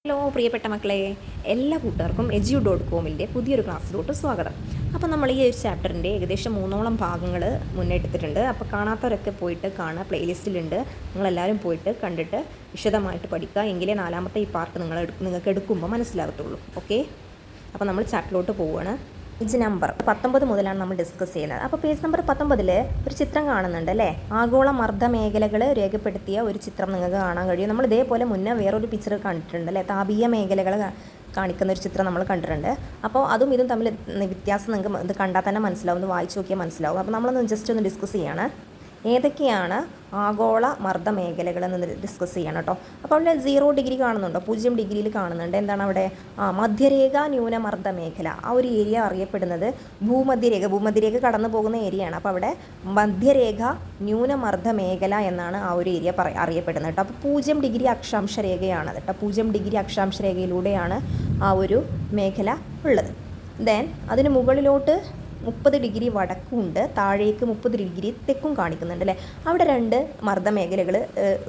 Hello പ്രിയപ്പെട്ട മക്കളെ, എല്ലാ കൂട്ടുകാർക്കും edu.comന്റെ പുതിയൊരു ക്ലാസ്സിലോട്ട് സ്വാഗതം. അപ്പോൾ നമ്മൾ ഈ ഒരു ചാപ്റ്ററിൻ്റെ ഏകദേശം 3ഓളം ഭാഗങ്ങൾ മുന്നെടുത്തിട്ടുണ്ട്. അപ്പോൾ കാണാത്തവരൊക്കെ പോയിട്ട് കാണുക, പ്ലേലിസ്റ്റിലുണ്ട്. നിങ്ങളെല്ലാവരും പോയിട്ട് കണ്ടിട്ട് വിശദമായിട്ട് പഠിക്കുക. എങ്കിലേ നാലാമത്തെ ഈ പാർട്ട് നിങ്ങൾക്ക് എടുക്കുമ്പോൾ മനസ്സിലാകത്തുള്ളൂ. ഓക്കെ, അപ്പോൾ നമ്മൾ ചാപ്റ്ററിലോട്ട് പോവുകയാണ്. പേജ് നമ്പർ 19 മുതലാണ് നമ്മൾ ഡിസ്കസ് ചെയ്യുന്നത്. അപ്പോൾ പേജ് നമ്പർ 19 ഒരു ചിത്രം കാണുന്നുണ്ട് അല്ലേ? ആഗോള മർദ്ദ മേഖലകൾ രേഖപ്പെടുത്തിയ ഒരു ചിത്രം നിങ്ങൾക്ക് കാണാൻ കഴിയും. നമ്മൾ ഇതേപോലെ മുന്നേ വേറൊരു പിക്ചർ കണ്ടിട്ടുണ്ട് അല്ലേ? താപീയ മേഖലകൾ കാണിക്കുന്ന ഒരു ചിത്രം നമ്മൾ കണ്ടിട്ടുണ്ട്. അപ്പോൾ അതും ഇതും തമ്മിൽ വ്യത്യാസം നിങ്ങൾക്ക് ഇത് കണ്ടാൽ തന്നെ മനസ്സിലാവും, ഒന്ന് വായിച്ച് നോക്കിയാൽ മനസ്സിലാവും. അപ്പോൾ നമ്മളൊന്ന് ജസ്റ്റ് ഒന്ന് ഡിസ്കസ് ചെയ്യാണ്. ഏതൊക്കെയാണ് ആഗോള മർദ്ദ മേഖലകളെന്ന് ഡിസ്കസ് ചെയ്യണം കേട്ടോ. അപ്പോൾ അവിടെ 0 ഡിഗ്രി കാണുന്നുണ്ടോ? 0 ഡിഗ്രിയിൽ കാണുന്നുണ്ട്. എന്താണ് അവിടെ? മധ്യരേഖ ന്യൂനമർദ്ദ മേഖല. ആ ഒരു ഏരിയ അറിയപ്പെടുന്നത് ഭൂമധ്യരേഖ കടന്നു പോകുന്ന ഏരിയയാണ്. അപ്പോൾ അവിടെ മധ്യരേഖ ന്യൂനമർദ്ദ മേഖല എന്നാണ് ആ ഒരു ഏരിയ അറിയപ്പെടുന്നത് കേട്ടോ. അപ്പോൾ 0 ഡിഗ്രി അക്ഷാംശ രേഖയാണ് കേട്ടോ. 0 ഡിഗ്രി അക്ഷാംശ രേഖയിലൂടെയാണ് ആ ഒരു മേഖല ഉള്ളത്. ദെൻ അതിന് മുകളിലോട്ട് 30 ഡിഗ്രി വടക്കുണ്ട്, താഴേക്ക് 30 ഡിഗ്രി തെക്കും കാണിക്കുന്നുണ്ട് അല്ലേ? അവിടെ 2 മർദ്ദമേഖലകൾ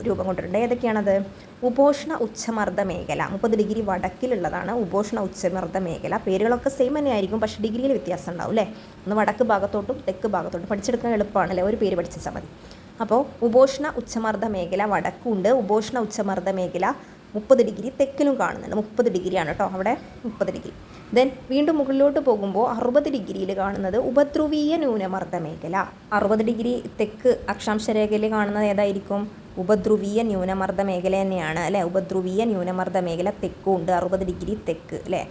രൂപം കൊണ്ടിട്ടുണ്ട്. ഏതൊക്കെയാണത്? ഉപോഷ്ണ ഉച്ചമർദ്ദ മേഖല. 30 ഡിഗ്രി വടക്കിലുള്ളതാണ് ഉപോഷ്ണ ഉച്ചമർദ്ദ മേഖല. പേരുകളൊക്കെ സെയിം തന്നെ ആയിരിക്കും, പക്ഷേ ഡിഗ്രിയിൽ വ്യത്യാസം ഉണ്ടാവും അല്ലേ? ഒന്ന് വടക്ക് ഭാഗത്തോട്ടും തെക്ക് ഭാഗത്തോട്ടും പഠിച്ചെടുക്കാൻ എളുപ്പമാണല്ലേ, ഒരു പേര് പഠിച്ചാൽ മതി. അപ്പോൾ ഉപോഷ്ണ ഉച്ചമർദ്ദ മേഖല വടക്കുണ്ട്, ഉപോഷ്ണ ഉച്ചമർദ്ദ മേഖല 30 ഡിഗ്രി തെക്കിലും കാണുന്നുണ്ട്. 30 ഡിഗ്രിയാണ് കേട്ടോ അവിടെ, 30 ഡിഗ്രി. ദെൻ വീണ്ടും മുകളിലോട്ട് പോകുമ്പോൾ 60 ഡിഗ്രിയിൽ കാണുന്നത് ഉപധ്രുവീയ ന്യൂനമർദ്ദ മേഖല. 60 ഡിഗ്രി തെക്ക് അക്ഷാംശ രേഖയിൽ കാണുന്നത് ഏതായിരിക്കും? ഉപധ്രുവീയ ന്യൂനമർദ്ദ മേഖല തന്നെയാണ് അല്ലേ? ഉപധ്രുവീയ ന്യൂനമർദ്ദ മേഖല തെക്കുണ്ട്, 60 ഡിഗ്രി തെക്ക് അല്ലേ?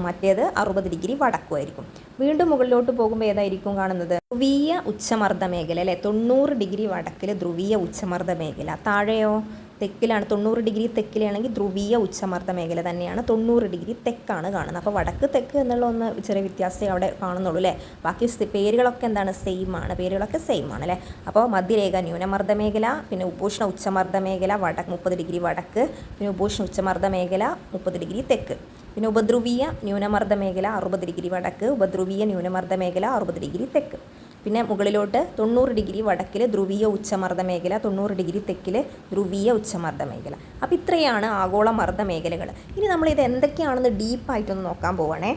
മറ്റേത് 60 ഡിഗ്രി വടക്കുമായിരിക്കും. വീണ്ടും മുകളിലോട്ട് പോകുമ്പോൾ ഏതായിരിക്കും കാണുന്നത്? ധ്രുവീയ ഉച്ചമർദ്ദ മേഖല അല്ലേ? 90 ഡിഗ്രി വടക്കിൽ ധ്രുവീയ ഉച്ചമർദ്ദ മേഖല. താഴെയോ? തെക്കിലാണ്. 90 ഡിഗ്രി തെക്കിലാണെങ്കിൽ ധ്രുവീയ ഉച്ചമർദ്ദ മേഖല തന്നെയാണ്. 90 ഡിഗ്രി തെക്കാണ് കാണുന്നത്. അപ്പോൾ വടക്ക് തെക്ക് എന്നുള്ള ഒന്ന് ചെറിയ വ്യത്യാസമേ അവിടെ കാണുന്നുള്ളൂ അല്ലേ? ബാക്കി പേരുകളൊക്കെ എന്താണ്? സെയിമാണ്, പേരുകളൊക്കെ സെയിം ആണ് അല്ലേ? അപ്പോൾ മധ്യരേഖ ന്യൂനമർദ്ദ മേഖല, പിന്നെ ഉപോഷ്ണ ഉച്ചമർദ്ദ മേഖല 30 ഡിഗ്രി വടക്ക്, പിന്നെ ഉപോഷ്ണ ഉച്ചമർദ്ദ മേഖല 30 ഡിഗ്രി തെക്ക്, പിന്നെ ഉപധ്രുവീയ ന്യൂനമർദ്ദ മേഖല 60 ഡിഗ്രി വടക്ക്, ഉപധ്രുവീയ ന്യൂനമർദ്ദ മേഖല 60 ഡിഗ്രി തെക്ക്. പിന്നെ മുകളിലോട്ട് 90 ഡിഗ്രി വടക്കിൽ ധ്രുവീയ ഉച്ചമർദ്ദ മേഖല, 90 ഡിഗ്രി തെക്കിൽ ധ്രുവീയ ഉച്ചമർദ്ദ മേഖല. അപ്പോൾ ഇത്രയാണ് ആഗോള മർദ്ദ മേഖലകൾ. ഇനി നമ്മളിത് എന്തൊക്കെയാണെന്ന് ഡീപ്പായിട്ടൊന്ന് നോക്കാൻ പോവുകയാണേ.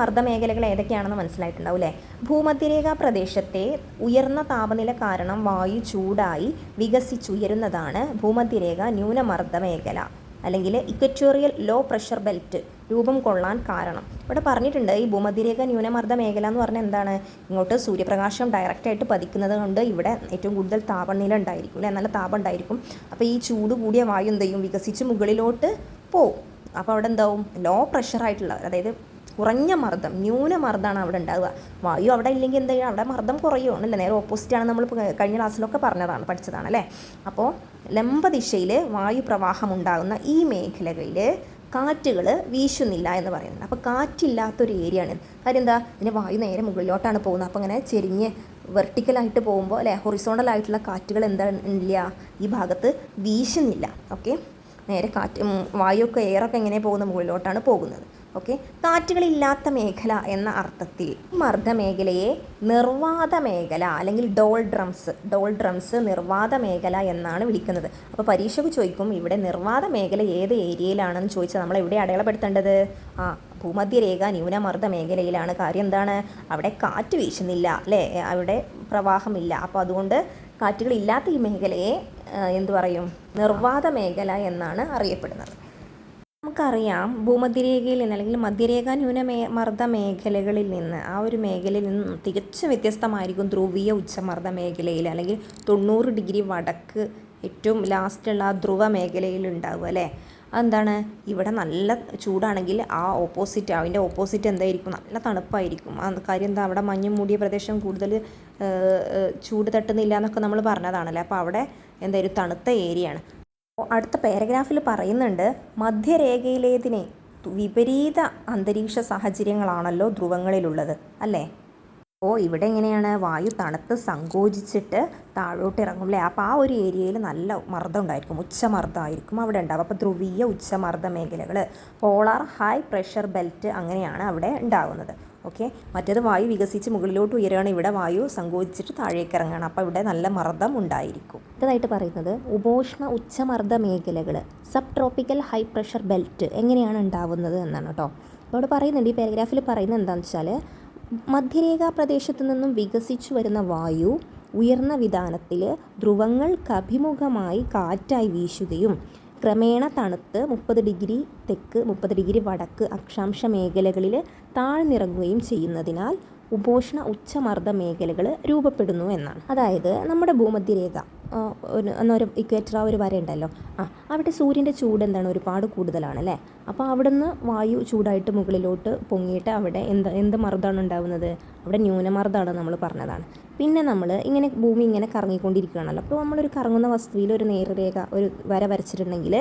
മർദ്ദ മേഖലകൾ ഏതൊക്കെയാണെന്ന് മനസ്സിലായിട്ടുണ്ടാവും അല്ലേ? ഭൂമധ്യരേഖാ പ്രദേശത്തെ ഉയർന്ന താപനില കാരണം വായു ചൂടായി വികസിച്ചുയരുന്നതാണ് ഭൂമധ്യരേഖ ന്യൂനമർദ്ദ മേഖല അല്ലെങ്കിൽ ഇക്വറ്റോറിയൽ ലോ പ്രഷർ ബെൽറ്റ് രൂപം കൊള്ളാൻ കാരണം. ഇവിടെ പറഞ്ഞിട്ടുണ്ട്, ഈ ഭൂമധ്യരേഖ ന്യൂനമർദ്ദ മേഖല എന്ന് പറഞ്ഞാൽ എന്താണ്? ഇങ്ങോട്ട് സൂര്യപ്രകാശം ഡയറക്റ്റായിട്ട് പതിക്കുന്നത് കൊണ്ട് ഇവിടെ ഏറ്റവും കൂടുതൽ താപനില ഉണ്ടായിരിക്കും അല്ലേ? നല്ല താപം ഉണ്ടായിരിക്കും. അപ്പോൾ ഈ ചൂട് കൂടിയ വായു എന്ത് ചെയ്യും? വികസിച്ച് മുകളിലോട്ട് പോവും. അപ്പോൾ അവിടെ എന്താവും? ലോ പ്രഷറായിട്ടുള്ള, അതായത് കുറഞ്ഞ മർദ്ദം, ന്യൂനമർദ്ദമാണ് അവിടെ ഉണ്ടാവുക. വായു അവിടെ ഇല്ലെങ്കിൽ എന്താ ചെയ്യുക? അവിടെ മർദ്ദം കുറയുകയാണല്ലേ? നേരെ ഓപ്പോസിറ്റാണ്. നമ്മൾ കഴിഞ്ഞ ക്ലാസ്സിലൊക്കെ പഠിച്ചതാണ് അല്ലേ? അപ്പോൾ ലംബ ദിശയിൽ വായു പ്രവാഹം ഉണ്ടാകുന്ന ഈ മേഖലകളിൽ കാറ്റുകൾ വീശുന്നില്ല എന്ന് പറയുന്നത്. അപ്പോൾ കാറ്റില്ലാത്തൊരു ഏരിയയാണ്. കാര്യം എന്താ? ഇതിന് വായു നേരെ മുകളിലോട്ടാണ് പോകുന്നത്. അപ്പോൾ അങ്ങനെ ചെരിഞ്ഞ് വെർട്ടിക്കലായിട്ട് പോകുമ്പോൾ അല്ലേ, ഹൊറിസോണ്ടലായിട്ടുള്ള കാറ്റുകൾ എന്താ ഇല്ല, ഈ ഭാഗത്ത് വീശുന്നില്ല. ഓക്കെ, നേരെ വായുവൊക്കെ എയറൊക്കെ എങ്ങനെ പോകുന്നത്? മുകളിലോട്ടാണ് പോകുന്നത്. ഓക്കെ, കാറ്റുകളില്ലാത്ത മേഖല എന്ന അർത്ഥത്തിൽ മർദ്ദ മേഖലയെ നിർവാത മേഖല അല്ലെങ്കിൽ ഡോൾഡ്രംസ് നിർവാത മേഖല എന്നാണ് വിളിക്കുന്നത്. അപ്പോൾ പരീക്ഷയ്ക്ക് ചോദിക്കും, ഇവിടെ നിർവാത മേഖല ഏത് ഏരിയയിലാണെന്ന് ചോദിച്ചാൽ നമ്മൾ എവിടെ അടയാളപ്പെടുത്തേണ്ടത്? ഭൂമധ്യരേഖ ന്യൂനമർദ്ദ മേഖലയിലാണ്. കാര്യം എന്താണ്? അവിടെ കാറ്റ് വീശുന്നില്ല അല്ലേ? അവിടെ പ്രവാഹമില്ല. അപ്പോൾ അതുകൊണ്ട് കാറ്റുകളില്ലാത്ത ഈ മേഖലയെ എന്തു പറയും? നിർവാത മേഖല എന്നാണ് അറിയപ്പെടുന്നത്. നമുക്കറിയാം, ഭൂമധ്യരേഖയിൽ നിന്ന് അല്ലെങ്കിൽ മധ്യരേഖ ന്യൂനമർദ്ദ മേഖലകളിൽ നിന്ന്, ആ ഒരു മേഖലയിൽ നിന്ന് തികച്ചും വ്യത്യസ്തമായിരിക്കും ധ്രുവീയ ഉച്ചമർദ്ദ മേഖലയിൽ അല്ലെങ്കിൽ 90 ഡിഗ്രി വടക്ക് ഏറ്റവും ലാസ്റ്റുള്ള ആ ധ്രുവ മേഖലയിൽ ഉണ്ടാവുക അല്ലേ? അതെന്താണ്? ഇവിടെ നല്ല ചൂടാണെങ്കിൽ അതിൻ്റെ ഓപ്പോസിറ്റ് എന്തായിരിക്കും? നല്ല തണുപ്പായിരിക്കും. കാര്യം എന്താ? അവിടെ മഞ്ഞ് മൂടിയ പ്രദേശം കൂടുതൽ ചൂട് തട്ടുന്നില്ല എന്നൊക്കെ നമ്മൾ പറഞ്ഞതാണല്ലേ? അപ്പോൾ അവിടെ എന്തായാലും തണുത്ത ഏരിയയാണ്. അടുത്ത പാരഗ്രാഫിൽ പറയുന്നുണ്ട്, മധ്യരേഖയിലേതിനെ വിപരീത അന്തരീക്ഷ സാഹചര്യങ്ങളാണല്ലോ ധ്രുവങ്ങളിലുള്ളത് അല്ലേ? അപ്പോൾ ഇവിടെ എങ്ങനെയാണ്? വായു തണുത്ത് സങ്കോചിച്ചിട്ട് താഴോട്ട് ഇറങ്ങും അല്ലേ? അപ്പോൾ ആ ഒരു ഏരിയയിൽ നല്ല മർദ്ദം ഉണ്ടായിരിക്കും, ഉച്ചമർദ്ദമായിരിക്കും അവിടെ ഉണ്ടാവും. അപ്പോൾ ധ്രുവീയ ഉച്ചമർദ്ദ മേഖലകൾ, പോളാർ ഹൈ പ്രഷർ ബെൽറ്റ് അങ്ങനെയാണ് അവിടെ ഉണ്ടാകുന്നത്. ഓക്കെ, മറ്റേത് വായു വികസിച്ച് മുകളിലോട്ട് ഉയരുകയാണ്, ഇവിടെ വായു സങ്കോചിച്ചിട്ട് താഴേക്ക് ഇറങ്ങുകയാണ്. അപ്പോൾ ഇവിടെ നല്ല മർദ്ദം ഉണ്ടായിരിക്കും. അടുത്തതായിട്ട് പറയുന്നത് ഉപോഷ്ണ ഉച്ചമർദ്ദ മേഖലകൾ, sub tropical high pressure belt എങ്ങനെയാണ് ഉണ്ടാവുന്നത് എന്നാണ് കേട്ടോ. അവിടെ പറയുന്നുണ്ട്, ഈ പാരഗ്രാഫിൽ പറയുന്നത് എന്താണെന്ന് വെച്ചാൽ മധ്യരേഖാ പ്രദേശത്തു നിന്നും വികസിച്ചു വരുന്ന വായു ഉയർന്ന വിതാനത്തിൽ ധ്രുവങ്ങൾക്ക് അഭിമുഖമായി കാറ്റായി വീശുകയും ക്രമേണ തണുത്ത് 30 ഡിഗ്രി തെക്ക് 30 ഡിഗ്രി വടക്ക് അക്ഷാംശ മേഖലകളിൽ താഴ്ന്നിറങ്ങുകയും ചെയ്യുന്നതിനാൽ ഉപോഷ്ണ ഉച്ചമർദ്ദ മേഖലകൾ രൂപപ്പെടുന്നു എന്നാണ്. അതായത് നമ്മുടെ ഭൂമധ്യരേഖ ഒരു ഇക്വേറ്റർ ഒരു വര ഉണ്ടല്ലോ, അവിടെ സൂര്യൻ്റെ ചൂട് എന്താണ് ഒരുപാട് കൂടുതലാണ് അല്ലേ. അപ്പോൾ അവിടെ നിന്ന് വായു ചൂടായിട്ട് മുകളിലോട്ട് പൊങ്ങിയിട്ട് അവിടെ എന്ത് മർദ്ദമാണ് ഉണ്ടാകുന്നത്, അവിടെ ന്യൂനമർദ്ദമാണ് നമ്മൾ പറഞ്ഞതാണ്. പിന്നെ നമ്മൾ ഇങ്ങനെ ഭൂമി ഇങ്ങനെ കറങ്ങിക്കൊണ്ടിരിക്കുകയാണല്ലോ. അപ്പോൾ നമ്മളൊരു കറങ്ങുന്ന വസ്തുവിൽ ഒരു നേർരേഖ ഒരു വര വരച്ചിട്ടുണ്ടെങ്കിൽ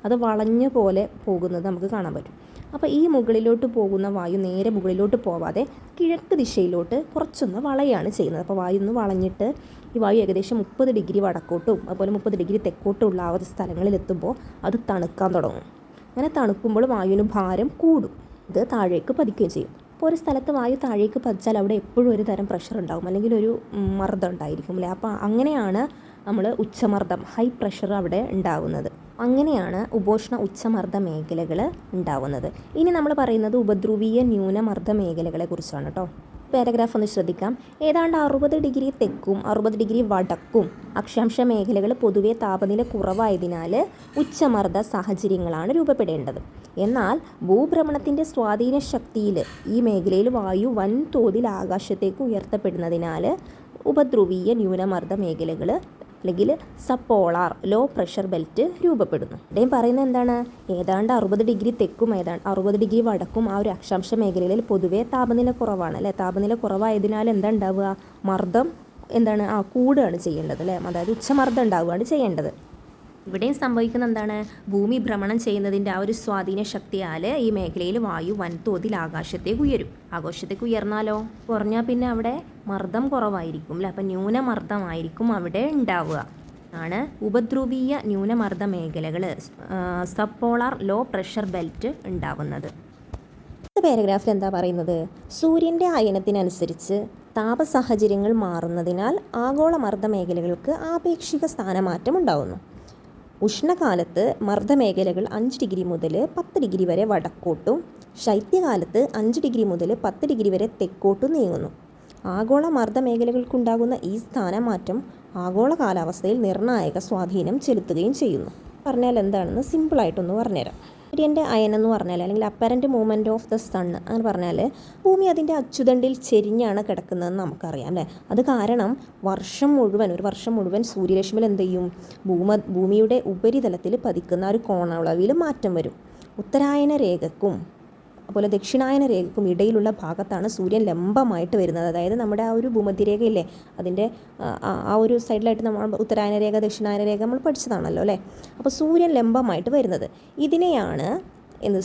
അത് വളഞ്ഞ പോലെ പോകുന്നത് നമുക്ക് കാണാൻ പറ്റും. അപ്പോൾ ഈ മുകളിലോട്ട് പോകുന്ന വായു നേരെ മുകളിലോട്ട് പോവാതെ കിഴക്ക് ദിശയിലോട്ട് കുറച്ചൊന്ന് വളയാണ് ചെയ്യുന്നത്. അപ്പോൾ വായു ഒന്ന് വളഞ്ഞിട്ട് ഈ വായു ഏകദേശം 30 ഡിഗ്രി വടക്കോട്ടും അതുപോലെ 30 ഡിഗ്രി തെക്കോട്ടും ഉള്ള ആ സ്ഥലങ്ങളിലെത്തുമ്പോൾ അത് തണുക്കാൻ തുടങ്ങും. അങ്ങനെ തണുക്കുമ്പോൾ വായുവിന് ഭാരം കൂടും, ഇത് താഴേക്ക് പതിക്കുകയും ചെയ്യും. അപ്പോൾ ഒരു സ്ഥലത്ത് വായു താഴേക്ക് പതിച്ചാൽ അവിടെ എപ്പോഴും ഒരു തരം പ്രഷർ ഉണ്ടാകും, അല്ലെങ്കിൽ ഒരു മർദ്ദം ഉണ്ടായിരിക്കും അല്ലേ. അപ്പോൾ അങ്ങനെയാണ് നമ്മൾ ഉച്ചമർദ്ദം ഹൈ പ്രഷർ അവിടെ ഉണ്ടാകുന്നത്. അങ്ങനെയാണ് ഉപോഷ്ണ ഉച്ചമർദ്ദ മേഖലകൾ ഉണ്ടാവുന്നത്. ഇനി നമ്മൾ പറയുന്നത് ഉപധ്രുവീയ ന്യൂനമർദ്ദ മേഖലകളെ കുറിച്ചാണ് കേട്ടോ. പാരഗ്രാഫ് ഒന്ന് ശ്രദ്ധിക്കാം. ഏതാണ്ട് 60 ഡിഗ്രി തെക്കും 60 ഡിഗ്രി വടക്കും അക്ഷാംശ മേഖലകൾ പൊതുവെ താപനില കുറവായതിനാൽ ഉച്ചമർദ്ദ സാഹചര്യങ്ങളാണ് രൂപപ്പെടേണ്ടത്. എന്നാൽ ഭൂഭ്രമണത്തിൻ്റെ സ്വാധീന ശക്തിയിൽ ഈ മേഖലയിൽ വായു വൻതോതിൽ ആകാശത്തേക്ക് ഉയർത്തപ്പെടുന്നതിനാൽ ഉപധ്രുവീയ ന്യൂനമർദ്ദ മേഖലകൾ അല്ലെങ്കിൽ സപ്പോളാർ ലോ പ്രഷർ ബെൽറ്റ് രൂപപ്പെടുന്നു. ഇവിടെയും പറയുന്നത് എന്താണ്, ഏതാണ്ട് 60 ഡിഗ്രി തെക്കും ഏതാണ്ട് 60 ഡിഗ്രി വടക്കും ആ ഒരു അക്ഷാംശ മേഖലയിൽ പൊതുവേ താപനില കുറവാണ് അല്ലേ. താപനില കുറവായതിനാൽ എന്താ ഉണ്ടാവുക, മർദ്ദം എന്താണ് കൂടുകയാണ് ചെയ്യേണ്ടത് അല്ലേ, അതായത് ഉച്ചമർദ്ദം ഉണ്ടാവുകയാണ് ചെയ്യേണ്ടത്. ഇവിടെയും സംഭവിക്കുന്ന എന്താണ്, ഭൂമി ഭ്രമണം ചെയ്യുന്നതിൻ്റെ ആ ഒരു സ്വാധീന ശക്തിയാൽ ഈ മേഖലയിൽ വായു വൻതോതിൽ ആകാശത്തേക്ക് ഉയരും. ആകാശത്തേക്ക് ഉയർന്നാലോ കുറഞ്ഞാൽ പിന്നെ അവിടെ മർദ്ദം കുറവായിരിക്കും അല്ലേ, അപ്പം ന്യൂനമർദ്ദമായിരിക്കും അവിടെ ഉണ്ടാവുക. ആണ് ഉപധ്രുവീയ ന്യൂനമർദ്ദ മേഖലകൾ സബ്പോളാർ ലോ പ്രഷർ ബെൽറ്റ് ഉണ്ടാവുന്നത്. പാരഗ്രാഫിൽ എന്താ പറയുന്നത്, സൂര്യൻ്റെ അയനത്തിനനുസരിച്ച് താപസാഹചര്യങ്ങൾ മാറുന്നതിനാൽ ആഗോളമർദ്ദ മേഖലകൾക്ക് ആപേക്ഷിക സ്ഥാനമാറ്റം ഉണ്ടാകുന്നു. ഉഷ്ണകാലത്ത് മർദ്ദമേഖലകൾ 5 ഡിഗ്രി മുതൽ 10 ഡിഗ്രി വരെ വടക്കോട്ടും ശൈത്യകാലത്ത് 5 ഡിഗ്രി മുതൽ 10 ഡിഗ്രി വരെ തെക്കോട്ടും നീങ്ങുന്നു. ആഗോള മർദ്ദമേഖലകൾക്കുണ്ടാകുന്ന ഈ സ്ഥാനമാറ്റം ആഗോള കാലാവസ്ഥയിൽ നിർണായക സ്വാധീനം ചെലുത്തുകയും ചെയ്യുന്നു. പറഞ്ഞാൽ എന്താണെന്ന് സിമ്പിളായിട്ടൊന്ന് പറഞ്ഞുതരാം. സൂര്യൻ്റെ അയനം എന്ന് പറഞ്ഞാൽ അല്ലെങ്കിൽ അപ്പറൻറ്റ് മൂവ്മെൻറ്റ് ഓഫ് ദ സൺ അങ്ങനെ പറഞ്ഞാൽ ഭൂമി അതിൻ്റെ അച്ചുതണ്ടിൽ ചെരിഞ്ഞാണ് കിടക്കുന്നതെന്ന് നമുക്കറിയാം അല്ലേ. അത് കാരണം ഒരു വർഷം മുഴുവൻ സൂര്യരശ്മിയിൽ എന്ത് ചെയ്യും, ഭൂമിയുടെ ഉപരിതലത്തിൽ പതിക്കുന്ന ഒരു കോണളവിൽ മാറ്റം വരും. ഉത്തരായന രേഖക്കും അതുപോലെ ദക്ഷിണായന രേഖക്കും ഇടയിലുള്ള ഭാഗത്താണ് സൂര്യൻ ലംബമായിട്ട് വരുന്നത്. അതായത് നമ്മുടെ ആ ഒരു ഭൂമധ്യരേഖയില്ലേ, അതിൻ്റെ ആ ഒരു സൈഡിലായിട്ട് നമ്മൾ ഉത്തരായന രേഖ ദക്ഷിണായന രേഖ നമ്മൾ പഠിച്ചതാണല്ലോ അല്ലേ. അപ്പോൾ സൂര്യൻ ലംബമായിട്ട് വരുന്നത് ഇതിനെയാണ്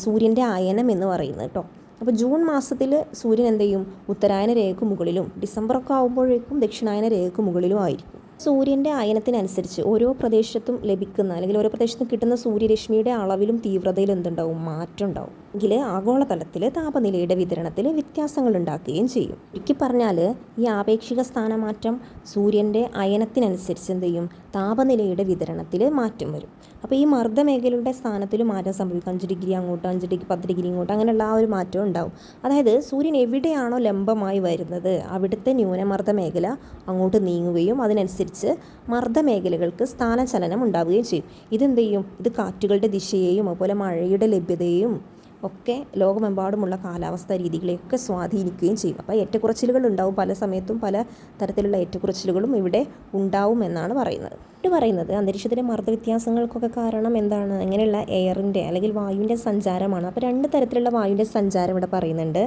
സൂര്യൻ്റെ അയനം എന്ന് പറയുന്നത് കേട്ടോ. അപ്പോൾ ജൂൺ മാസത്തിൽ സൂര്യൻ എന്ത് ചെയ്യും, ഉത്തരായന രേഖയ്ക്ക് മുകളിലും ഡിസംബറൊക്കെ ആകുമ്പോഴേക്കും ദക്ഷിണായന രേഖയ്ക്ക് മുകളിലും ആയിരിക്കും. സൂര്യൻ്റെ അയനത്തിനനുസരിച്ച് ഓരോ പ്രദേശത്തും ലഭിക്കുന്ന അല്ലെങ്കിൽ ഓരോ പ്രദേശത്തും കിട്ടുന്ന സൂര്യരശ്മിയുടെ അളവിലും തീവ്രതയിലും എന്തുണ്ടാവും, മാറ്റം ഉണ്ടാവും. എങ്കിൽ ആഗോളതലത്തിൽ താപനിലയുടെ വിതരണത്തിൽ വ്യത്യാസങ്ങൾ ഉണ്ടാക്കുകയും ചെയ്യും. ചുരുക്കി പറഞ്ഞാൽ ഈ ആപേക്ഷിക സ്ഥാനമാറ്റം സൂര്യൻ്റെ അയനത്തിനനുസരിച്ച് എന്ത് ചെയ്യും, താപനിലയുടെ വിതരണത്തിൽ മാറ്റം വരും. അപ്പോൾ ഈ മർദ്ദമേഖലയുടെ സ്ഥാനത്തിൽ മാറ്റം സംഭവിക്കും. 5 ഡിഗ്രി അങ്ങോട്ട് 5 ഡിഗ്രി 10 ഡിഗ്രി ഇങ്ങോട്ട് അങ്ങനെയുള്ള ആ ഒരു മാറ്റം ഉണ്ടാവും. അതായത് സൂര്യൻ എവിടെയാണോ ലംബമായി വരുന്നത് അവിടുത്തെ ന്യൂനമർദ്ദ മേഖല അങ്ങോട്ട് നീങ്ങുകയും അതിനനുസരിച്ച് മർദ്ദമേഖലകൾക്ക് സ്ഥാനചലനം ഉണ്ടാവുകയും ചെയ്യും. ഇതെന്ത് ചെയ്യും, ഇത് കാറ്റുകളുടെ ദിശയെയും അതുപോലെ മഴയുടെ ലഭ്യതയും ഒക്കെ ലോകമെമ്പാടുമുള്ള കാലാവസ്ഥാ രീതികളെയൊക്കെ സ്വാധീനിക്കുകയും ചെയ്യും. അപ്പോൾ ഏറ്റക്കുറച്ചിലുകൾ ഉണ്ടാവും, പല സമയത്തും പല തരത്തിലുള്ള ഏറ്റക്കുറച്ചിലുകളും ഇവിടെ ഉണ്ടാവും എന്നാണ് പറയുന്നത്. ഇത് പറയുന്നത് അന്തരീക്ഷത്തിലെ മർദ്ദ വ്യത്യാസങ്ങൾക്കൊക്കെ കാരണം എന്താണ്, ഇങ്ങനെയുള്ള എയറിൻ്റെ അല്ലെങ്കിൽ വായുവിൻ്റെ സഞ്ചാരമാണ്. അപ്പോൾ 2 തരത്തിലുള്ള വായുവിൻ്റെ സഞ്ചാരം ഇവിടെ പറയുന്നുണ്ട്.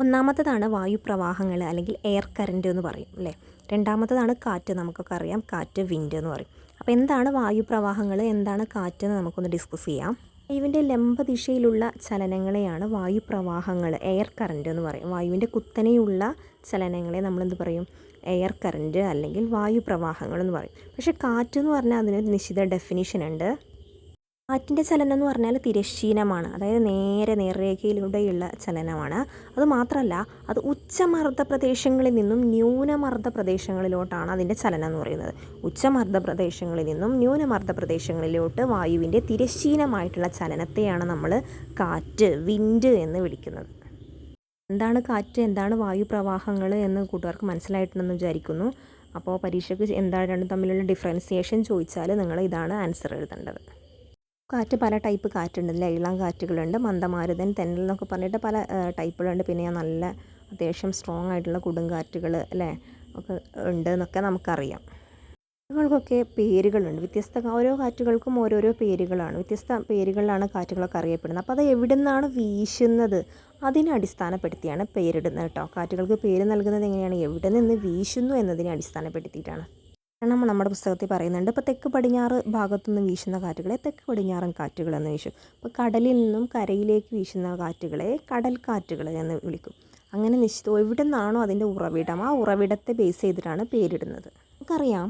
ഒന്നാമത്തേതാണ് വായുപ്രവാഹങ്ങൾ അല്ലെങ്കിൽ എയർ കറൻറ്റ് എന്ന് പറയും അല്ലേ. രണ്ടാമത്തേതാണ് കാറ്റ്, നമുക്കൊക്കെ അറിയാം കാറ്റ്, വിൻഡ് എന്ന് പറയും. അപ്പോൾ എന്താണ് വായുപ്രവാഹങ്ങൾ, എന്താണ് കാറ്റ് എന്ന് നമുക്കൊന്ന് ഡിസ്കസ് ചെയ്യാം. വായുവിൻ്റെ ലംബദിശയിലുള്ള ചലനങ്ങളെയാണ് വായുപ്രവാഹങ്ങൾ എയർ കറൻറ്റ് എന്ന് പറയും. വായുവിൻ്റെ കുത്തനെയുള്ള ചലനങ്ങളെ നമ്മളെന്ത് പറയും, എയർ കറൻറ്റ് അല്ലെങ്കിൽ വായുപ്രവാഹങ്ങൾ എന്ന് പറയും. പക്ഷേ കാറ്റ് എന്ന് പറഞ്ഞാൽ അതിനൊരു നിശ്ചിത ഡെഫിനിഷൻ ഉണ്ട്. കാറ്റിൻ്റെ ചലനം എന്ന് പറഞ്ഞാൽ തിരശ്ചീനമാണ്, അതായത് നേരെ നേർരേഖയിലൂടെയുള്ള ചലനമാണ്. അതുമാത്രമല്ല, അത് ഉച്ചമർദ്ദ പ്രദേശങ്ങളിൽ നിന്നും ന്യൂനമർദ്ദ പ്രദേശങ്ങളിലോട്ടാണ് അതിൻ്റെ ചലനം എന്ന് പറയുന്നത്. ഉച്ചമർദ്ദ പ്രദേശങ്ങളിൽ നിന്നും ന്യൂനമർദ്ദ പ്രദേശങ്ങളിലോട്ട് വായുവിൻ്റെ തിരശ്ചീനമായിട്ടുള്ള ചലനത്തെയാണ് നമ്മൾ കാറ്റ്, വിൻഡ് എന്ന് വിളിക്കുന്നത്. എന്താണ് കാറ്റ്, എന്താണ് വായുപ്രവാഹങ്ങൾ എന്ന് കൂട്ടുകാർക്ക് മനസ്സിലായിട്ടുണ്ടെന്ന് വിചാരിക്കുന്നു. അപ്പോൾ പരീക്ഷയ്ക്ക് എന്താണ് രണ്ടും തമ്മിലുള്ള ഡിഫറൻസിയേഷൻ ചോദിച്ചാൽ നിങ്ങൾ ഇതാണ് ആൻസർ എഴുതേണ്ടത്. കാറ്റ് പല ടൈപ്പ് കാറ്റുണ്ടല്ലേ, ഇളം കാറ്റുകളുണ്ട്, മന്ദമാരുതൻ, തെന്നൽ എന്നൊക്കെ പറഞ്ഞിട്ട് പല ടൈപ്പുകളുണ്ട്. പിന്നെ നല്ല അത്യാവശ്യം സ്ട്രോങ് ആയിട്ടുള്ള കൊടുങ്കാറ്റുകൾ അല്ലേ ഒക്കെ ഉണ്ട് എന്നൊക്കെ നമുക്കറിയാം. കാറ്റുകൾക്കൊക്കെ പേരുകളുണ്ട്, ഓരോ കാറ്റുകൾക്കും ഓരോരോ പേരുകളാണ്, വ്യത്യസ്ത പേരുകളിലാണ് കാറ്റുകളൊക്കെ അറിയപ്പെടുന്നത്. അപ്പോൾ അത് എവിടെ നിന്നാണ് വീശുന്നത് അതിനെ അടിസ്ഥാനപ്പെടുത്തിയാണ് പേരിടുന്നത് കേട്ടോ. കാറ്റുകൾക്ക് പേര് നൽകുന്നത് എങ്ങനെയാണ്, എവിടെ നിന്ന് വീശുന്നു എന്നതിനെ അടിസ്ഥാനപ്പെടുത്തിയിട്ടാണ്. കാരണം നമ്മുടെ പുസ്തകത്തിൽ പറയുന്നുണ്ട്, ഇപ്പോൾ തെക്ക് പടിഞ്ഞാറ് ഭാഗത്തുനിന്ന് വീശുന്ന കാറ്റുകളെ തെക്ക് പടിഞ്ഞാറൻ കാറ്റുകൾ എന്ന് വീശും. ഇപ്പോൾ കടലിൽ നിന്നും കരയിലേക്ക് വീശുന്ന കാറ്റുകളെ കടൽ കാറ്റുകൾ എന്ന് വിളിക്കും. അങ്ങനെ എവിടെ നിന്നാണോ അതിൻ്റെ ഉറവിടം, ആ ഉറവിടത്തെ ബേസ് ചെയ്തിട്ടാണ് പേരിടുന്നത്. നമുക്കറിയാം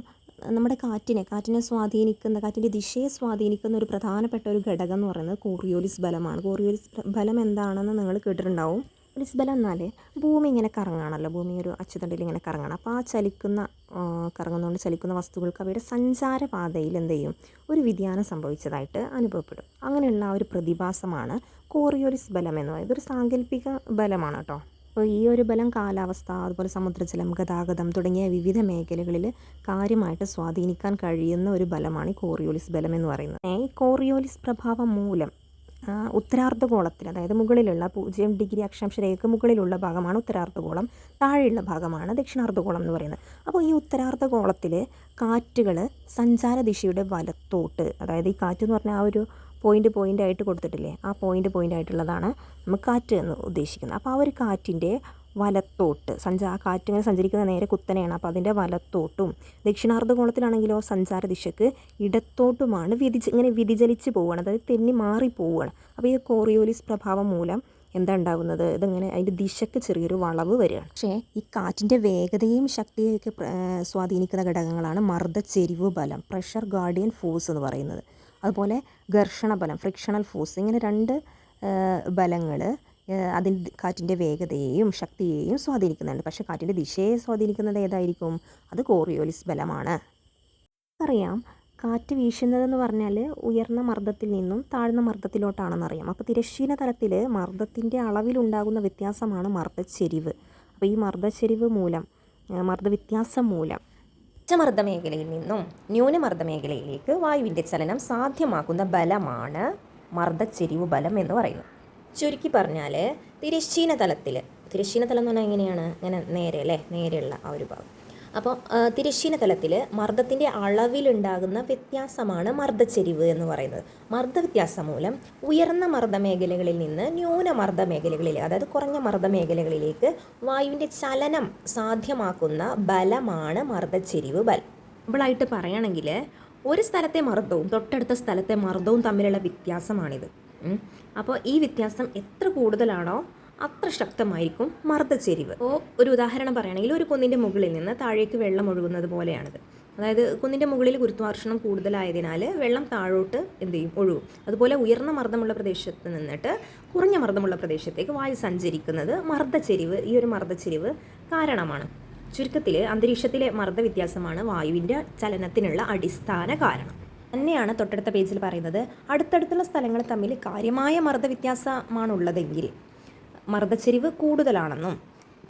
നമ്മുടെ കാറ്റിനെ സ്വാധീനിക്കുന്ന, കാറ്റിൻ്റെ ദിശയെ സ്വാധീനിക്കുന്ന ഒരു പ്രധാനപ്പെട്ട ഒരു ഘടകം എന്ന് പറയുന്നത് കോറിയോലിസ് ബലമാണ്. കോറിയോലിസ് ബലം എന്താണെന്ന് നിങ്ങൾ കേട്ടിട്ടുണ്ടാവും. കോറിയോലിസ് ബലം എന്നാൽ ഭൂമി ഇങ്ങനെ കറങ്ങാണല്ലോ, ഭൂമി ഒരു അച്ചുതണ്ടിൽ ഇങ്ങനെ കറങ്ങണം. അപ്പോൾ ആ കറങ്ങുന്നതുകൊണ്ട് ചലിക്കുന്ന വസ്തുക്കൾക്ക് അവയുടെ സഞ്ചാരപാതയിൽ എന്ത് ചെയ്യും, ഒരു വ്യതിയാനം സംഭവിച്ചതായിട്ട് അനുഭവപ്പെടും. അങ്ങനെയുള്ള ആ ഒരു പ്രതിഭാസമാണ് കോറിയോലിസ് ബലം എന്ന് പറയുന്നത്. ഇതൊരു സാങ്കല്പിക ബലമാണ് കേട്ടോ. അപ്പോൾ ഈ ഒരു ബലം കാലാവസ്ഥ, അതുപോലെ സമുദ്രജലം, ഗതാഗതം തുടങ്ങിയ വിവിധ മേഖലകളിൽ കാര്യമായിട്ട് സ്വാധീനിക്കാൻ കഴിയുന്ന ഒരു ബലമാണ് ഈ കോറിയോലിസ് ബലം എന്ന് പറയുന്നത്. ഈ കോറിയോലിസ് പ്രഭാവം മൂലം ഉത്തരാർദ്ധഗോളത്തിൽ, അതായത് മുകളിലുള്ള 0 ഡിഗ്രി അക്ഷാംശരേഖയ്ക്ക് മുകളിലുള്ള ഭാഗമാണ് ഉത്തരാർദ്ധഗോളം, താഴെയുള്ള ഭാഗമാണ് ദക്ഷിണാർദ്ധഗോളം എന്ന് പറയുന്നത്. അപ്പോൾ ഈ ഉത്തരാർദ്ധഗോളത്തിൽ കാറ്റുകൾ സഞ്ചാര ദിശയുടെ വലത്തോട്ട്, അതായത് ഈ കാറ്റ് എന്ന് പറഞ്ഞാൽ ആ ഒരു പോയിൻ്റ് ആയിട്ട് കൊടുത്തിട്ടില്ലേ, ആ പോയിൻ്റ് ആയിട്ടുള്ളതാണ് നമുക്ക് കാറ്റ് എന്ന് ഉദ്ദേശിക്കുന്നത്. അപ്പോൾ ആ ഒരു കാറ്റിൻ്റെ വലത്തോട്ട് കാറ്റ് ഇങ്ങനെ സഞ്ചരിക്കുന്ന നേരെ കുത്തനെയാണ്, അപ്പോൾ അതിൻ്റെ വലത്തോട്ടും, ദക്ഷിണാർദ്ധഗോളത്തിലാണെങ്കിലോ സഞ്ചാര ദിശക്ക് ഇടത്തോട്ടുമാണ് ഇങ്ങനെ വ്യതിചലിച്ച് പോവുകയാണ്, അതായത് തെന്നി മാറി പോവുകയാണ്. അപ്പോൾ ഈ കോറിയോലിസ് പ്രഭാവം മൂലം എന്താ ഉണ്ടാകുന്നത്, ഇതിങ്ങനെ അതിൻ്റെ ദിശക്ക് ചെറിയൊരു വളവ് വരികയാണ്. പക്ഷേ ഈ കാറ്റിൻ്റെ വേഗതയും ശക്തിയൊക്കെ സ്വാധീനിക്കുന്ന ഘടകങ്ങളാണ് മർദ്ദച്ചെരിവ് ബലം, പ്രഷർ ഗാർഡിയൻ ഫോഴ്സ് എന്ന് പറയുന്നത്. അതുപോലെ ഘർഷണ ബലം, ഫ്രിക്ഷണൽ ഫോഴ്സ്. ഇങ്ങനെ രണ്ട് ബലങ്ങൾ കാറ്റിൻ്റെ വേഗതയെയും ശക്തിയെയും സ്വാധീനിക്കുന്നുണ്ട്. പക്ഷേ കാറ്റിൻ്റെ ദിശയെ സ്വാധീനിക്കുന്നത് ഏതായിരിക്കും, അത് കോറിയോലിസ് ബലമാണ്. അറിയാം കാറ്റ് വീശുന്നതെന്ന് പറഞ്ഞാൽ ഉയർന്ന മർദ്ദത്തിൽ നിന്നും താഴ്ന്ന മർദ്ദത്തിലോട്ടാണെന്നറിയാം. അപ്പോൾ തിരശ്ചീന തലത്തിൽ മർദ്ദത്തിൻ്റെ അളവിലുണ്ടാകുന്ന വ്യത്യാസമാണ് മർദ്ദച്ചെരിവ്. അപ്പോൾ ഈ മർദ്ദവ്യത്യാസം മൂലം ഉച്ചമർദ്ദ മേഖലയിൽ നിന്നും ന്യൂനമർദ്ദ മേഖലയിലേക്ക് വായുവിൻ്റെ ചലനം സാധ്യമാക്കുന്ന ബലമാണ് മർദ്ദച്ചെരിവ് ബലം എന്ന് പറയുന്നത്. ചുരുക്കി പറഞ്ഞാൽ തിരശ്ചീന തലം എന്ന് പറഞ്ഞാൽ എങ്ങനെയാണ്, ഇങ്ങനെ നേരെയുള്ള ആ ഒരു ഭാഗം. അപ്പോൾ തിരശ്ചീന തലത്തിൽ മർദ്ദത്തിൻ്റെ അളവിലുണ്ടാകുന്ന വ്യത്യാസമാണ് മർദ്ദച്ചെരിവ് എന്ന് പറയുന്നത്. മർദ്ദവ്യത്യാസം മൂലം ഉയർന്ന മർദ്ദ മേഖലകളിൽ നിന്ന് ന്യൂനമർദ്ദ മേഖലകളിലേക്ക്, അതായത് കുറഞ്ഞ മർദ്ദ മേഖലകളിലേക്ക് വായുവിൻ്റെ ചലനം സാധ്യമാക്കുന്ന ബലമാണ് മർദ്ദച്ചെരിവ് ബലം. സിമ്പിളായിട്ട് പറയുകയാണെങ്കിൽ ഒരു സ്ഥലത്തെ മർദ്ദവും തൊട്ടടുത്ത സ്ഥലത്തെ മർദ്ദവും തമ്മിലുള്ള വ്യത്യാസമാണിത്. അപ്പോൾ ഈ വ്യത്യാസം എത്ര കൂടുതലാണോ അത്ര ശക്തമായിരിക്കും മർദ്ദച്ചെരിവ്. അപ്പോൾ ഒരു ഉദാഹരണം പറയുകയാണെങ്കിൽ ഒരു കുന്നിൻ്റെ മുകളിൽ നിന്ന് താഴേക്ക് വെള്ളം ഒഴുകുന്നത് പോലെയാണിത്. അതായത് കുന്നിൻ്റെ മുകളിൽ ഗുരുത്വാകർഷണം കൂടുതലായതിനാൽ വെള്ളം താഴോട്ട് ഒഴുകും. അതുപോലെ ഉയർന്ന മർദ്ദമുള്ള പ്രദേശത്ത് നിന്നിട്ട് കുറഞ്ഞ മർദ്ദമുള്ള പ്രദേശത്തേക്ക് വായു സഞ്ചരിക്കുന്നത് ഈ ഒരു മർദ്ദച്ചെരിവ് കാരണമാണ്. ചുരുക്കത്തിൽ അന്തരീക്ഷത്തിലെ മർദ്ദവ്യത്യാസമാണ് വായുവിൻ്റെ ചലനത്തിനുള്ള അടിസ്ഥാന കാരണം. തന്നെയാണ് തൊട്ടടുത്ത പേജിൽ പറയുന്നത്, അടുത്തടുത്തുള്ള സ്ഥലങ്ങൾ തമ്മിൽ കാര്യമായ മർദ്ദവ്യത്യാസമാണുള്ളതെങ്കിൽ മർദ്ദച്ചെരിവ് കൂടുതലാണെന്നും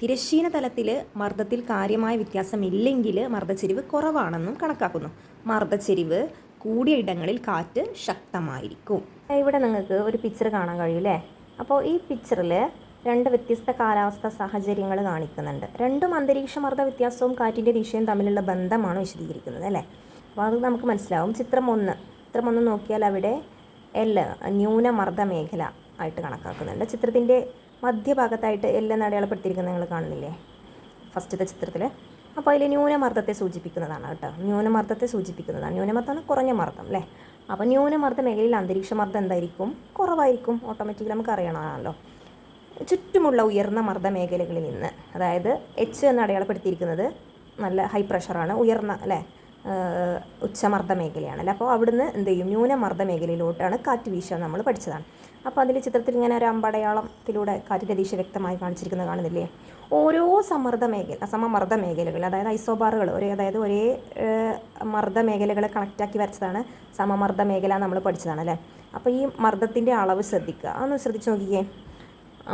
തിരശ്ചീന തലത്തിൽ മർദ്ദത്തിൽ കാര്യമായ വ്യത്യാസമില്ലെങ്കിൽ മർദ്ദച്ചെരിവ് കുറവാണെന്നും കണക്കാക്കുന്നു. മർദ്ദച്ചെരിവ് കൂടിയ ഇടങ്ങളിൽ കാറ്റ് ശക്തമായിരിക്കും. ഇവിടെ നിങ്ങൾക്ക് ഒരു പിക്ചർ കാണാൻ കഴിയില്ലേ. അപ്പോൾ ഈ പിക്ചറിൽ രണ്ട് വ്യത്യസ്ത കാലാവസ്ഥാ സാഹചര്യങ്ങൾ കാണിക്കുന്നുണ്ട്. രണ്ടും അന്തരീക്ഷ മർദ്ദ വ്യത്യാസവും കാറ്റിൻ്റെ ദിശയും തമ്മിലുള്ള ബന്ധമാണ് വിശദീകരിക്കുന്നത് അല്ലേ. അപ്പോൾ അത് നമുക്ക് മനസ്സിലാവും. ചിത്രം ഒന്ന് നോക്കിയാൽ അവിടെ ന്യൂനമർദ്ദ മേഖല ആയിട്ട് കണക്കാക്കുന്നുണ്ട്. ചിത്രത്തിൻ്റെ മധ്യഭാഗത്തായിട്ട് എന്ന് അടയാളപ്പെടുത്തിയിരിക്കുന്നത് നിങ്ങൾ കാണുന്നില്ലേ ഫസ്റ്റത്തെ ചിത്രത്തിൽ. അപ്പോൾ അതിൽ ന്യൂനമർദ്ദത്തെ സൂചിപ്പിക്കുന്നതാണ് കേട്ടോ. ന്യൂനമർദ്ദം കുറഞ്ഞ മർദ്ദം അല്ലേ. അപ്പോൾ ന്യൂനമർദ്ദ മേഖലയിൽ അന്തരീക്ഷ മർദ്ദം എന്തായിരിക്കും, കുറവായിരിക്കും. ഓട്ടോമാറ്റിക്കലി നമുക്ക് അറിയണമല്ലോ. ചുറ്റുമുള്ള ഉയർന്ന മർദ്ദ മേഖലകളിൽ നിന്ന്, അതായത് എച്ച് എന്ന് അടയാളപ്പെടുത്തിയിരിക്കുന്നത് നല്ല ഹൈ പ്രഷറാണ്, ഉയർന്ന അല്ലേ ഉച്ചമർദ്ദ മേഖലയാണല്ലോ. അപ്പോൾ അവിടുന്ന് എന്ത് ചെയ്യും, ന്യൂനമർദ്ദ മേഖലയിലോട്ടാണ് കാറ്റ് വീശുക നമ്മൾ പഠിച്ചതാണ്. അപ്പോൾ അതിൽ ചിത്രത്തിൽ ഇങ്ങനെ ഒരു അമ്പടയാളത്തിലൂടെ കാറ്റിൻ്റെ ദിശ വ്യക്തമായി കാണിച്ചിരിക്കുന്നത് കാണുന്നില്ലേ. ഓരോ സമമർദ്ദ മേഖലകൾ, അതായത് ഐസോബാറുകൾ, അതായത് ഒരേ മർദ്ദ മേഖലകളെ കണക്റ്റാക്കി വരച്ചതാണ് സമമർദ്ദ മേഖല നമ്മൾ പഠിച്ചതാണ് അല്ലേ. അപ്പോൾ ഈ മർദ്ദത്തിൻ്റെ അളവ് ശ്രദ്ധിക്കുക, അതൊന്ന് ശ്രദ്ധിച്ച് നോക്കിക്കേ.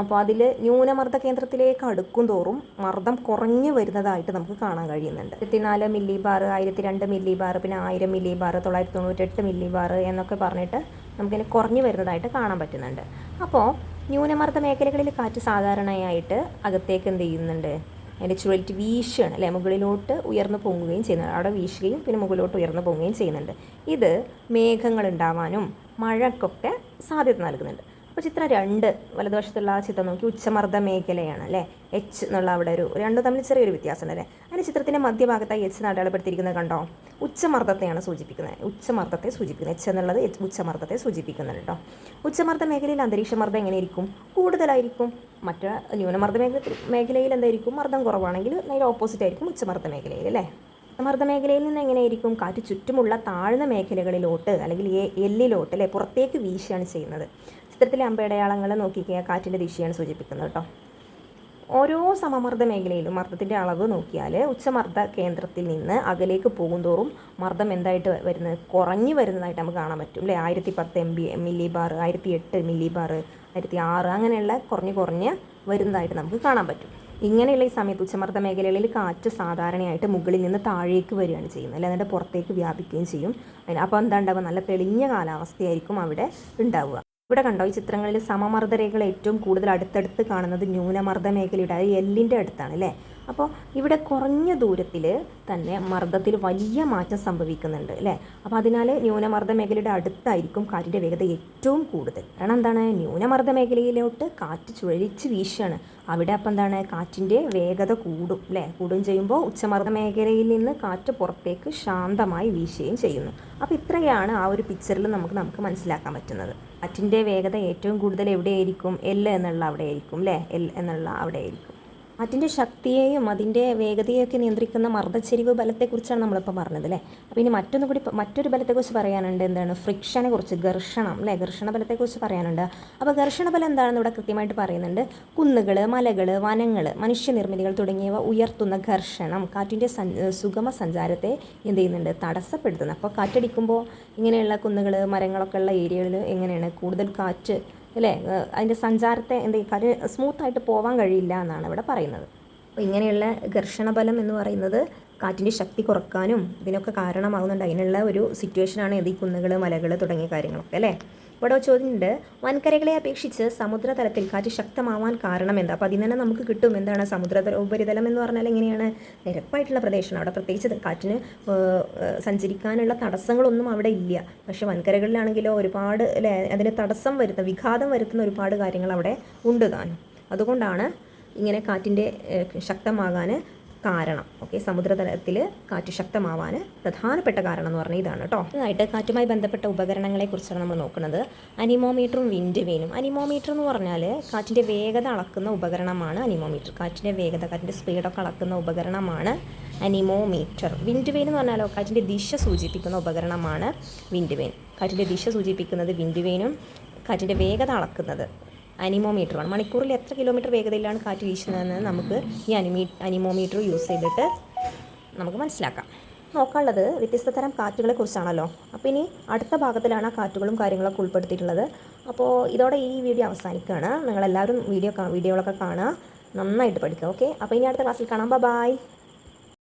അപ്പോൾ അതിൽ ന്യൂനമർദ്ദ കേന്ദ്രത്തിലേക്ക് അടുക്കും തോറും മർദ്ദം കുറഞ്ഞു വരുന്നതായിട്ട് നമുക്ക് കാണാൻ കഴിയുന്നുണ്ട്. 14 മില്ലി ബാർ, 1002 മില്ലി ബാർ, പിന്നെ 1000 മില്ലി ബാർ, 998 മില്ലി ബാർ എന്നൊക്കെ പറഞ്ഞിട്ട് നമുക്കിനി കുറഞ്ഞു വരുന്നതായിട്ട് കാണാൻ പറ്റുന്നുണ്ട്. അപ്പോൾ ന്യൂനമർദ്ദ മേഖലകളിൽ കാറ്റ് സാധാരണയായിട്ട് അകത്തേക്ക് എന്ത് ചെയ്യുന്നുണ്ട്, അതിൻ്റെ ചുഴലിറ്റ് വീശുകയാണ് അല്ലേ, മുകളിലോട്ട് ഉയർന്നു പൊങ്ങുകയും ചെയ്യുന്നുണ്ട്. അവിടെ വീശുകയും പിന്നെ മുകളിലോട്ട് ഉയർന്നു പൊങ്ങുകയും ചെയ്യുന്നുണ്ട്. ഇത് മേഘങ്ങൾ ഉണ്ടാവാനും മഴക്കൊക്കെ സാധ്യത നൽകുന്നുണ്ട്. അപ്പോൾ ചിത്രം 2 വലതുവശത്തുള്ള ആ ചിത്രം നോക്കി, ഉച്ചമർദ്ദ മേഖലയാണ് അല്ലേ. എച്ച് എന്നുള്ള അവിടെ രണ്ടും തമ്മിൽ ചെറിയൊരു വ്യത്യാസമുണ്ട് അല്ലേ. അതിന് ചിത്രത്തിൻ്റെ മധ്യഭാഗത്തായി എച്ച് അടയാളപ്പെടുത്തിയിരിക്കുന്നത് കണ്ടോ, ഉച്ചമർദ്ദത്തെയാണ് സൂചിപ്പിക്കുന്നത്. ഉച്ചമർദ്ദത്തെ സൂചിപ്പിക്കുന്നത് എച്ച് എന്നുള്ളത് ഉച്ചമർദ്ദത്തെ സൂചിപ്പിക്കുന്നുണ്ട് കേട്ടോ. ഉച്ചമർദ്ദ മേഖലയിൽ അന്തരീക്ഷ മർദ്ദം എങ്ങനെയായിരിക്കും, കൂടുതലായിരിക്കും. മറ്റു ന്യൂനമർദ്ദ മേഖലയിൽ എന്തായിരിക്കും, മർദ്ദം കുറവാണെങ്കിൽ നേരെ ഓപ്പോസിറ്റ് ആയിരിക്കും ഉച്ചമർദ്ദ മേഖലയിൽ അല്ലേ. മർദ്ദ മേഖലയിൽ നിന്ന് എങ്ങനെയായിരിക്കും, കാറ്റ് ചുറ്റുമുള്ള താഴ്ന്ന മേഖലകളിലോട്ട് അല്ലെങ്കിൽ എല്ലിലോട്ട് അല്ലേ പുറത്തേക്ക് വീശുകയാണ് ചെയ്യുന്നത്. ചിത്രത്തിലെ അമ്പടയാളങ്ങൾ നോക്കിക്കുക, കാറ്റിൻ്റെ ദിശയാണ് സൂചിപ്പിക്കുന്നത് കേട്ടോ. ഓരോ സമമർദ്ദ മേഖലയിലും മർദ്ദത്തിൻ്റെ അളവ് നോക്കിയാൽ ഉച്ചമർദ്ദ കേന്ദ്രത്തിൽ നിന്ന് അകലേക്ക് പോകുന്തോറും മർദ്ദം എന്തായിട്ട് വരുന്നത്, കുറഞ്ഞു വരുന്നതായിട്ട് നമുക്ക് കാണാൻ പറ്റും അല്ലേ. 1010 മില്ലി ബാർ, 1008 മില്ലി ബാർ, 1006 അങ്ങനെയുള്ള കുറഞ്ഞ് വരുന്നതായിട്ട് നമുക്ക് കാണാൻ പറ്റും. ഇങ്ങനെയുള്ള ഈ സമയത്ത് ഉച്ചമർദ്ദ മേഖലകളിൽ കാറ്റ് സാധാരണയായിട്ട് മുകളിൽ നിന്ന് താഴേക്ക് വരികയാണ് ചെയ്യുന്നത് അല്ലെ, അതിൻ്റെ പുറത്തേക്ക് വ്യാപിക്കുകയും ചെയ്യും. അപ്പോൾ എന്താ ഉണ്ടാവുക, നല്ല തെളിഞ്ഞ കാലാവസ്ഥയായിരിക്കും അവിടെ ഉണ്ടാവുക. ഇവിടെ കണ്ടോ, ഈ ചിത്രങ്ങളിൽ സമമർദ്ദരേഖകൾ ഏറ്റവും കൂടുതൽ അടുത്തടുത്ത് കാണുന്നത് ന്യൂനമർദ്ദ മേഖലയുടെ എല്ലിൻ്റെ അടുത്താണ് അല്ലേ. അപ്പോൾ ഇവിടെ കുറഞ്ഞ ദൂരത്തിൽ തന്നെ മർദ്ദത്തിൽ വലിയ മാറ്റം സംഭവിക്കുന്നുണ്ട് അല്ലേ. അപ്പോൾ അതിനാൽ ന്യൂനമർദ്ദ മേഖലയുടെ അടുത്തായിരിക്കും കാറ്റിൻ്റെ വേഗത ഏറ്റവും കൂടുതൽ. കാരണം എന്താണ്, ന്യൂനമർദ്ദ മേഖലയിലോട്ട് കാറ്റ് ചുഴലിച്ച് വീശുകയാണ്. അവിടെ അപ്പോൾ എന്താണ്, കാറ്റിൻ്റെ വേഗത കൂടും അല്ലേ. കൂടുകയും ചെയ്യുമ്പോൾ ഉച്ചമർദ്ദ മേഖലയിൽ നിന്ന് കാറ്റ് പുറത്തേക്ക് ശാന്തമായി വീശുകയും ചെയ്യുന്നു. അപ്പോൾ ഇത്രയാണ് ആ ഒരു പിക്ചറിൽ നമുക്ക് മനസ്സിലാക്കാൻ പറ്റുന്നത്. കാറ്റിൻ്റെ വേഗത ഏറ്റവും കൂടുതൽ എവിടെയായിരിക്കും, എൽ എന്നുള്ള അവിടെ ആയിരിക്കും അല്ലേ. എൽ എന്നുള്ള അവിടെ ആയിരിക്കും. കാറ്റിൻ്റെ ശക്തിയെയും അതിൻ്റെ വേഗതയൊക്കെ നിയന്ത്രിക്കുന്ന മർദ്ദച്ചെരിവ് ബലത്തെക്കുറിച്ചാണ് നമ്മളിപ്പോൾ പറഞ്ഞത് അല്ലേ. അപ്പോൾ ഇനി മറ്റൊരു ബലത്തെക്കുറിച്ച് പറയാനുണ്ട്. എന്താണ്, ഫ്രിക്ഷനെ കുറിച്ച്, ഘർഷണം അല്ലേ, ഘർഷണ ബലത്തെക്കുറിച്ച് പറയാനുണ്ട്. അപ്പോൾ ഘർഷണ ബലം എന്താണെന്ന് ഇവിടെ കൃത്യമായിട്ട് പറയുന്നുണ്ട്. കുന്നുകൾ, മലകൾ, വനങ്ങൾ, മനുഷ്യനിർമ്മിതികൾ തുടങ്ങിയവ ഉയർത്തുന്ന ഘർഷണം കാറ്റിൻ്റെ സുഗമ സഞ്ചാരത്തെ എന്ത് ചെയ്യുന്നുണ്ട്, തടസ്സപ്പെടുത്തുന്നത്. അപ്പോൾ കാറ്റടിക്കുമ്പോൾ ഇങ്ങനെയുള്ള കുന്നുകൾ, മരങ്ങളൊക്കെ ഉള്ള ഏരിയകളിൽ എങ്ങനെയാണ് കൂടുതൽ കാറ്റ് അല്ലേ, അതിൻ്റെ സഞ്ചാരത്തെ കാര്യം സ്മൂത്തായിട്ട് പോകാൻ കഴിയില്ല എന്നാണ് ഇവിടെ പറയുന്നത്. അപ്പോൾ ഇങ്ങനെയുള്ള ഘർഷണബലം എന്ന് പറയുന്നത് കാറ്റിൻ്റെ ശക്തി കുറക്കാനും ഇതിനൊക്കെ കാരണമാകുന്നുണ്ട്. അതിനുള്ള ഒരു സിറ്റുവേഷനാണ് ഈ കുന്നുകൾ, മലകൾ തുടങ്ങിയ കാര്യങ്ങളൊക്കെ അല്ലേ. ഇവിടെ ചോദ്യമുണ്ട്, വൻകരകളെ അപേക്ഷിച്ച് സമുദ്രതലത്തിൽ കാറ്റ് ശക്തമാവാൻ കാരണം എന്താ. അപ്പോൾ അതിൽ തന്നെ നമുക്ക് കിട്ടും എന്താണ്, ഉപരിതലം എന്ന് പറഞ്ഞാൽ എങ്ങനെയാണ്, നിരപ്പായിട്ടുള്ള പ്രദേശമാണ്. അവിടെ പ്രത്യേകിച്ച് കാറ്റിന് സഞ്ചരിക്കാനുള്ള തടസ്സങ്ങളൊന്നും അവിടെ ഇല്ല. പക്ഷേ വൻകരകളിലാണെങ്കിലോ ഒരുപാട് അല്ലേ, അതിന് വിഘാതം വരുത്തുന്ന ഒരുപാട് കാര്യങ്ങൾ അവിടെ ഉണ്ട് താനും. അതുകൊണ്ടാണ് ഇങ്ങനെ കാറ്റിൻ്റെ ശക്തമാകാൻ കാരണം. ഓക്കെ, സമുദ്രതലത്തിൽ കാറ്റ് ശക്തമാവാൻ പ്രധാനപ്പെട്ട കാരണം എന്ന് പറഞ്ഞാൽ ഇതാണ് കേട്ടോ. ഇതായിട്ട് കാറ്റുമായി ബന്ധപ്പെട്ട ഉപകരണങ്ങളെ കുറിച്ചാണ് നമ്മൾ നോക്കുന്നത്. അനിമോമീറ്ററും വിൻഡ് വെയിനും. അനിമോമീറ്റർ എന്ന് പറഞ്ഞാൽ കാറ്റിൻ്റെ വേഗത അളക്കുന്ന ഉപകരണമാണ് അനിമോമീറ്റർ. കാറ്റിൻ്റെ വേഗത, കാറ്റിൻ്റെ സ്പീഡൊക്കെ അളക്കുന്ന ഉപകരണമാണ് അനിമോമീറ്റർ. വിൻഡ് വെയിൻ എന്ന് പറഞ്ഞാലോ കാറ്റിൻ്റെ ദിശ സൂചിപ്പിക്കുന്ന ഉപകരണമാണ് വിൻഡ് വെയിൻ. കാറ്റിൻ്റെ ദിശ സൂചിപ്പിക്കുന്നത് വിൻഡ് വെയിനും കാറ്റിൻ്റെ വേഗത അളക്കുന്നത് അനിമോമീറ്ററാണ്. മണിക്കൂറിൽ എത്ര കിലോമീറ്റർ വേഗതയിലാണ് കാറ്റ് വീശുന്നതെന്ന് നമുക്ക് ഈ അനിമോമീറ്റർ യൂസ് ചെയ്തിട്ട് നമുക്ക് മനസ്സിലാക്കാം. നോക്കാനുള്ളത് വ്യത്യസ്ത തരം കാറ്റുകളെ കുറിച്ചാണല്ലോ. അപ്പോൾ ഇനി അടുത്ത ഭാഗത്തിലാണ് ആ കാറ്റുകളും കാര്യങ്ങളൊക്കെ ഉൾപ്പെടുത്തിയിട്ടുള്ളത്. അപ്പോൾ ഇതോടെ ഈ വീഡിയോ അവസാനിക്കുകയാണ്. നിങ്ങളെല്ലാവരും വീഡിയോകളൊക്കെ കാണുക, നന്നായിട്ട് പഠിക്കുക. ഓക്കെ, അപ്പോൾ ഇനി അടുത്ത ക്ലാസ്സിൽ കാണാം. ബൈ.